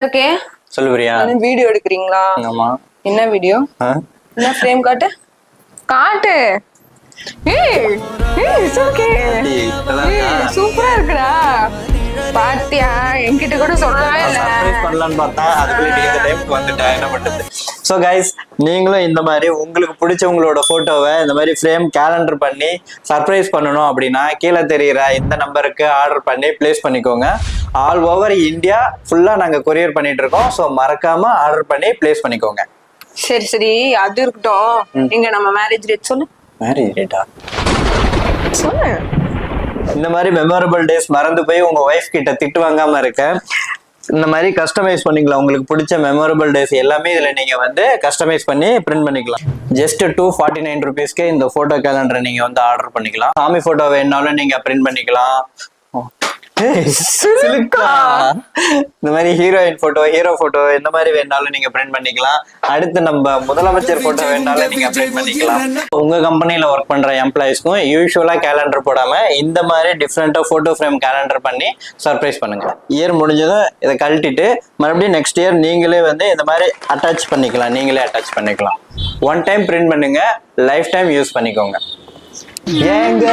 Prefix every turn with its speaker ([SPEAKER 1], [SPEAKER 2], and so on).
[SPEAKER 1] Okay
[SPEAKER 2] சொல்லு Priya.
[SPEAKER 1] Video எடுக்கிறீங்களா?
[SPEAKER 2] ஆமா.
[SPEAKER 1] என்ன வீடியோ? என்ன ஃப்ரேம் காட்டு காட்டு. சூப்பரா இருக்குடா. பாத்தியா என்கிட்ட கூட சொல்லவே இல்ல.
[SPEAKER 2] சர்ப்ரைஸ் பண்ணலாம்னு பார்த்தா அதுக்குள்ள நீ இந்த டைம்க்கு வந்துட்டா என்ன பண்றது? ஸோ கைஸ், நீங்களும் இந்த மாதிரி உங்களுக்கு பிடிச்சவங்களோட போட்டோவை இந்த மாதிரி ஃப்ரேம் கேலண்டர் பண்ணி சர்ப்ரைஸ் பண்ணணும் அப்படின்னா கீழே தெரிகிற இந்த நம்பருக்கு ஆர்டர் பண்ணி பிளேஸ் பண்ணிக்கோங்க. ஆல் ஓவர் இந்தியா ஃபுல்லா நாங்க கொரியர் பண்ணிட்டு இருக்கோம். ஸோ மறக்காம ஆர்டர் பண்ணி பிளேஸ் பண்ணிக்கோங்க.
[SPEAKER 1] சரி சரி, அது இருக்கட்டும். இங்க நம்ம மேரேஜ் டேட் சொல்லு.
[SPEAKER 2] மேரேஜ் டேட்டா
[SPEAKER 1] சொல்லு.
[SPEAKER 2] இந்த மாதிரி மெமரபிள் டேஸ் மறந்து போய் உங்க ஒய்ஃப் கிட்ட திட்டு வாங்காம இருக்க இந்த மாதிரி கஸ்டமைஸ் பண்ணிக்கலாம். உங்களுக்கு பிடிச்ச மெமரபிள் டேஸ் எல்லாமே இதுல நீங்க வந்து கஸ்டமைஸ் பண்ணி பிரிண்ட் பண்ணிக்கலாம். ஜஸ்ட் 249 rupeesக்கு இந்த போட்டோ கேலண்டரை நீங்க வந்து ஆர்டர் பண்ணிக்கலாம். சாமி போட்டோ வேணாலும் நீங்க பிரிண்ட் பண்ணிக்கலாம். இந்த மாதிரி ஹீரோயின் போட்டோ, ஹீரோ போட்டோ இந்த மாதிரி வேணாலும் நீங்க பிரிண்ட் பண்ணிக்கலாம். அடுத்து நம்ம முதலமைச்சர் போட்டோ வேணாலும் நீங்க பிரிண்ட் பண்ணிக்கலாம். உங்க கம்பெனில ஒர்க் பண்ற எம்ப்ளாயிஸ்க்கும் யூஸ்வலா கேலண்டர் போடாம இந்த மாதிரி டிஃப்ரெண்டா போட்டோ ஃப்ரேம் கேலண்டர் பண்ணி சர்ப்ரைஸ் பண்ணுங்க. இயர் முடிஞ்சதும் இதை கழட்டிட்டு மறுபடியும் நெக்ஸ்ட் இயர் நீங்களே வந்து இந்த மாதிரி அட்டாச் பண்ணிக்கலாம். நீங்களே அட்டாச் பண்ணிக்கலாம். ஒன் டைம் பிரிண்ட் பண்ணுங்க, லைஃப் டைம் யூஸ் பண்ணிக்கோங்க. ஏங்க